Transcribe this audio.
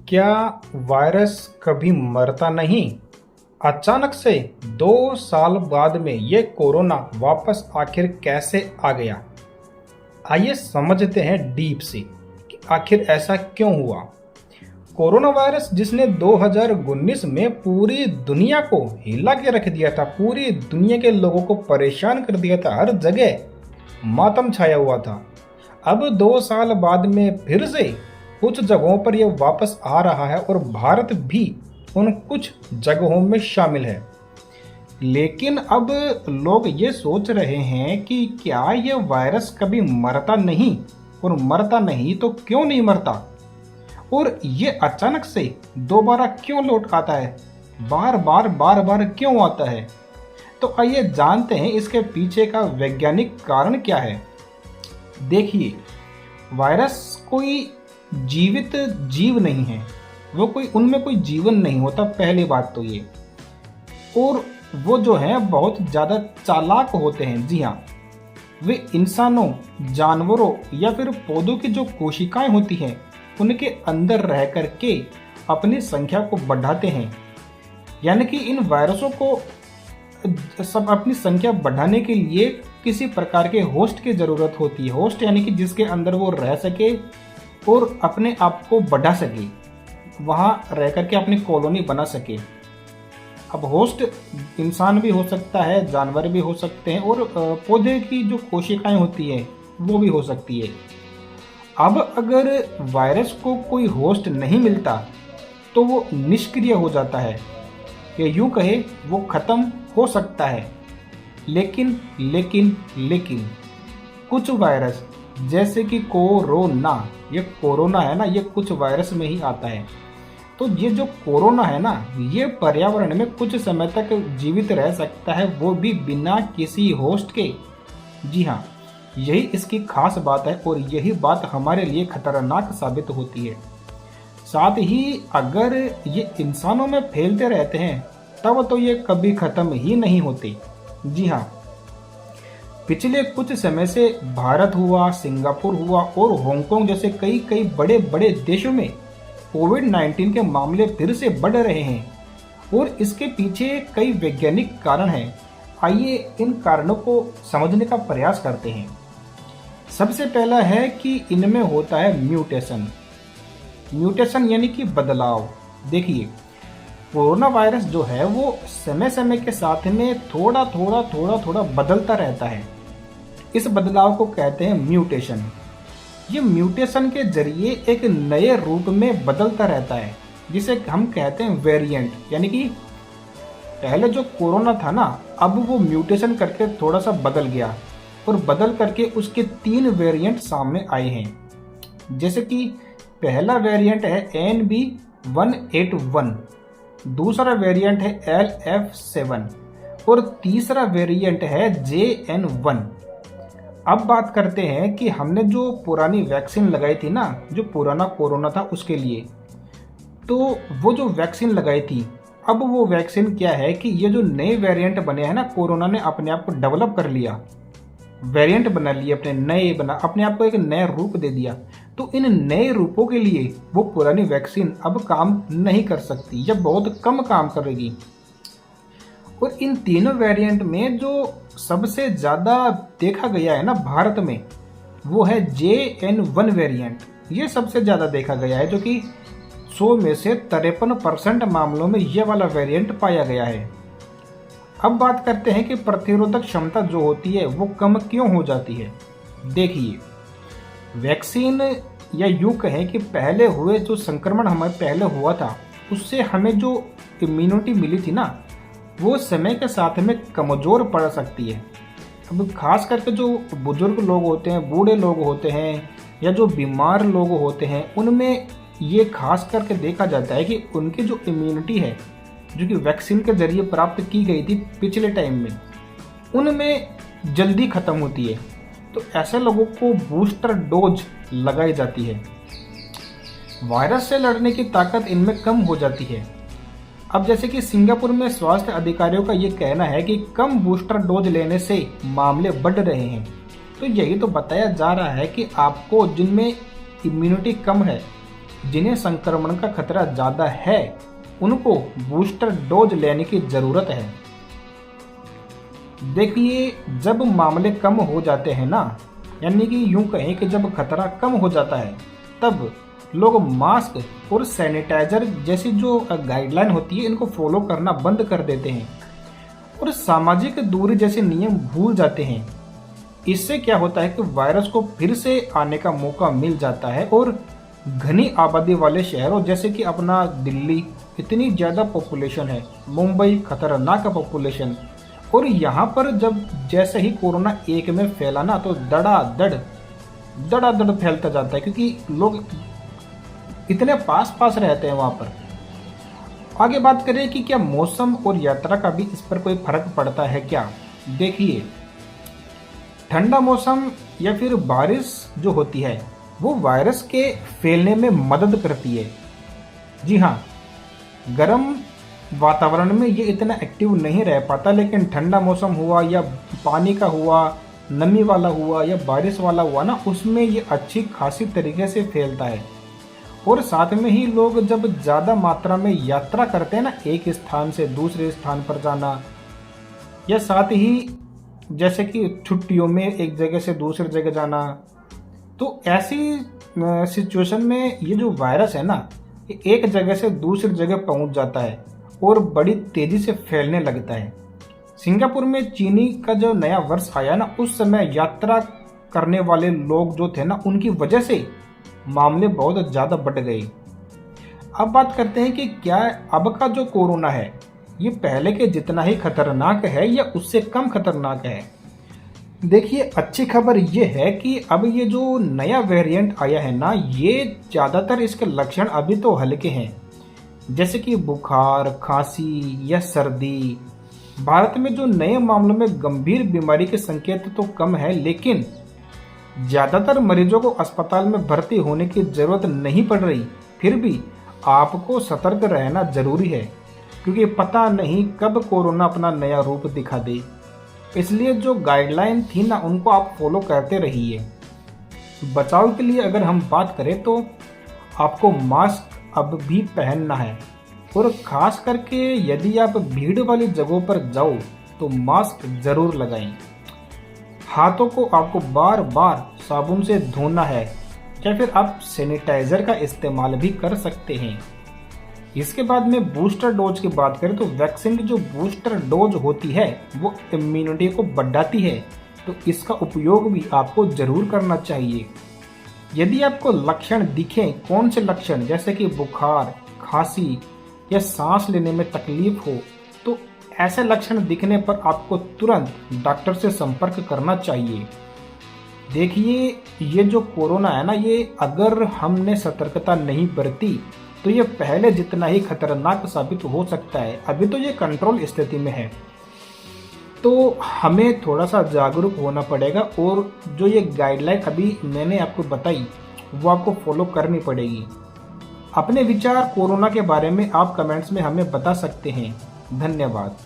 क्या वायरस कभी मरता नहीं? अचानक से 2 साल बाद में ये कोरोना वापस आखिर कैसे आ गया? आइए समझते हैं डीप से कि आखिर ऐसा क्यों हुआ। कोरोना वायरस जिसने 2019 में पूरी दुनिया को हिला के रख दिया था, पूरी दुनिया के लोगों को परेशान कर दिया था, हर जगह मातम छाया हुआ था। अब 2 साल बाद में फिर से कुछ जगहों पर यह वापस आ रहा है और भारत भी उन कुछ जगहों में शामिल है। लेकिन अब लोग ये सोच रहे हैं कि क्या यह वायरस कभी मरता नहीं, और मरता नहीं तो क्यों नहीं मरता, और ये अचानक से दोबारा क्यों लौट आता है, बार बार क्यों आता है। तो आइए जानते हैं इसके पीछे का वैज्ञानिक कारण क्या है। देखिए, वायरस कोई जीवित जीव नहीं है, उनमें कोई जीवन नहीं होता, पहली बात तो ये। और वो जो है बहुत ज़्यादा चालाक होते हैं। जी हाँ, वे इंसानों, जानवरों या फिर पौधों की जो कोशिकाएं होती हैं उनके अंदर रह करके अपनी संख्या को बढ़ाते हैं। यानी कि इन वायरसों को सब अपनी संख्या बढ़ाने के लिए किसी प्रकार के होस्ट की ज़रूरत होती है। होस्ट यानी कि जिसके अंदर वो रह सके और अपने आप को बढ़ा सके, वहाँ रह करके अपनी कॉलोनी बना सके। अब होस्ट इंसान भी हो सकता है, जानवर भी हो सकते हैं, और पौधे की जो कोशिकाएं होती हैं वो भी हो सकती है। अब अगर वायरस को कोई होस्ट नहीं मिलता तो वो निष्क्रिय हो जाता है, या यूँ कहे वो खत्म हो सकता है। लेकिन कुछ वायरस जैसे कि कोरोना, ये कोरोना है ना, ये कुछ वायरस में ही आता है। तो ये जो कोरोना है ना, ये पर्यावरण में कुछ समय तक जीवित रह सकता है, वो भी बिना किसी होस्ट के। जी हाँ, यही इसकी खास बात है और यही बात हमारे लिए खतरनाक साबित होती है। साथ ही अगर ये इंसानों में फैलते रहते हैं तब तो ये कभी खत्म ही नहीं होते। जी हाँ, पिछले कुछ समय से भारत हुआ, सिंगापुर हुआ और हांगकांग जैसे कई बड़े बड़े देशों में कोविड-19 के मामले फिर से बढ़ रहे हैं और इसके पीछे कई वैज्ञानिक कारण हैं। आइए इन कारणों को समझने का प्रयास करते हैं। सबसे पहला है कि इनमें होता है म्यूटेशन यानी कि बदलाव। देखिए, कोरोना वायरस जो है वो समय समय के साथ में थोड़ा बदलता रहता है। इस बदलाव को कहते हैं म्यूटेशन। ये म्यूटेशन के जरिए एक नए रूप में बदलता रहता है, जिसे हम कहते हैं वेरिएंट। यानी कि पहले जो कोरोना था ना, अब वो म्यूटेशन करके थोड़ा सा बदल गया और बदल करके उसके 3 वेरिएंट सामने आए हैं। जैसे कि पहला वेरिएंट है NB181, दूसरा वेरिएंट है LF7 और तीसरा वेरिएंट है JN1। अब बात करते हैं कि हमने जो पुरानी वैक्सीन लगाई थी ना, जो पुराना कोरोना था उसके लिए, तो वो जो वैक्सीन लगाई थी, अब वो वैक्सीन क्या है कि ये जो नए वेरिएंट बने हैं ना, कोरोना ने अपने आप को डेवलप कर लिया, वेरिएंट बना लिए अपने आप को एक नया रूप दे दिया। तो इन नए रूपों के लिए वो पुरानी वैक्सीन अब काम नहीं कर सकती या बहुत कम काम करेगी। और इन तीनों वेरिएंट में जो सबसे ज़्यादा देखा गया है ना भारत में, वो है JN1 वेरिएंट। ये सबसे ज़्यादा देखा गया है, जो कि 100 में से 53% मामलों में ये वाला वेरिएंट पाया गया है। अब बात करते हैं कि प्रतिरोधक क्षमता जो होती है वो कम क्यों हो जाती है। देखिए, वैक्सीन या यूँ कहें कि पहले हुए जो संक्रमण हमें पहले हुआ था, उससे हमें जो इम्यूनिटी मिली थी ना, वो समय के साथ में कमज़ोर पड़ सकती है। अब खास करके जो बुजुर्ग लोग होते हैं, बूढ़े लोग होते हैं, या जो बीमार लोग होते हैं, उनमें ये खास करके देखा जाता है कि उनकी जो इम्यूनिटी है, जो कि वैक्सीन के जरिए प्राप्त की गई थी पिछले टाइम में, उनमें जल्दी ख़त्म होती है। तो ऐसे लोगों को बूस्टर डोज लगाई जाती है। वायरस से लड़ने की ताकत इनमें कम हो जाती है। अब जैसे कि सिंगापुर में स्वास्थ्य अधिकारियों का ये कहना है कि कम बूस्टर डोज लेने से मामले बढ़ रहे हैं। तो यही तो बताया जा रहा है कि आपको जिनमें इम्यूनिटी कम है जिन्हें संक्रमण का खतरा ज़्यादा है उनको बूस्टर डोज लेने की ज़रूरत है। देखिए, जब मामले कम हो जाते हैं ना, यानी कि यूं कहें कि जब खतरा कम हो जाता है, तब लोग मास्क और सैनिटाइजर जैसी जो गाइडलाइन होती है इनको फॉलो करना बंद कर देते हैं और सामाजिक दूरी जैसे नियम भूल जाते हैं। इससे क्या होता है कि वायरस को फिर से आने का मौका मिल जाता है और घनी आबादी वाले शहरों जैसे कि अपना दिल्ली, इतनी ज़्यादा पॉपुलेशन है, मुंबई खतरनाक पॉपुलेशन, और यहाँ पर जब जैसे ही कोरोना एक में फैला ना तो दड़ा दड़ फैलता जाता है, क्योंकि लोग इतने पास पास रहते हैं वहाँ पर। आगे बात करें कि क्या मौसम और यात्रा का भी इस पर कोई फर्क पड़ता है क्या। देखिए, ठंडा मौसम या फिर बारिश जो होती है वो वायरस के फैलने में मदद करती है। जी हाँ, गर्म वातावरण में ये इतना एक्टिव नहीं रह पाता, लेकिन ठंडा मौसम हुआ या पानी का हुआ, नमी वाला हुआ या बारिश वाला हुआ ना, उसमें ये अच्छी खासी तरीके से फैलता है। और साथ में ही लोग जब ज़्यादा मात्रा में यात्रा करते हैं ना, एक स्थान से दूसरे स्थान पर जाना, या साथ ही जैसे कि छुट्टियों में एक जगह से दूसरी जगह जाना, तो ऐसी सिचुएशन में ये जो वायरस है ना, ये एक जगह से दूसरी जगह पहुंच जाता है और बड़ी तेज़ी से फैलने लगता है। सिंगापुर में चीनी का जो नया वर्ष आया ना, उस समय यात्रा करने वाले लोग जो थे ना, उनकी वजह से मामले बहुत ज़्यादा बढ़ गए। अब बात करते हैं कि क्या अब का जो कोरोना है ये पहले के जितना ही खतरनाक है या उससे कम खतरनाक है। देखिए, अच्छी खबर ये है कि अब ये जो नया वेरिएंट आया है ना, ये ज़्यादातर इसके लक्षण अभी तो हल्के हैं, जैसे कि बुखार, खांसी या सर्दी। भारत में जो नए मामलों में गंभीर बीमारी के संकेत तो कम है, लेकिन ज़्यादातर मरीजों को अस्पताल में भर्ती होने की ज़रूरत नहीं पड़ रही। फिर भी आपको सतर्क रहना ज़रूरी है, क्योंकि पता नहीं कब कोरोना अपना नया रूप दिखा दे। इसलिए जो गाइडलाइन थी ना, उनको आप फॉलो करते रहिए। बचाव के लिए अगर हम बात करें तो आपको मास्क अब भी पहनना है, और ख़ास करके यदि आप भीड़ वाली जगहों पर जाओ तो मास्क ज़रूर लगाएं। हाथों को आपको बार बार साबुन से धोना है, या फिर आप सैनिटाइज़र का इस्तेमाल भी कर सकते हैं। इसके बाद में बूस्टर डोज की बात करें तो वैक्सीन की जो बूस्टर डोज होती है वो इम्यूनिटी को बढ़ाती है, तो इसका उपयोग भी आपको ज़रूर करना चाहिए। यदि आपको लक्षण दिखें, कौन से लक्षण, जैसे कि बुखार, खांसी या सांस लेने में तकलीफ हो, तो ऐसे लक्षण दिखने पर आपको तुरंत डॉक्टर से संपर्क करना चाहिए। देखिए, ये जो कोरोना है ना, ये अगर हमने सतर्कता नहीं बरती तो ये पहले जितना ही खतरनाक साबित हो सकता है। अभी तो ये कंट्रोल स्थिति में है, तो हमें थोड़ा सा जागरूक होना पड़ेगा, और जो ये गाइडलाइन अभी मैंने आपको बताई वो आपको फॉलो करनी पड़ेगी। अपने विचार कोरोना के बारे में आप कमेंट्स में हमें बता सकते हैं। धन्यवाद।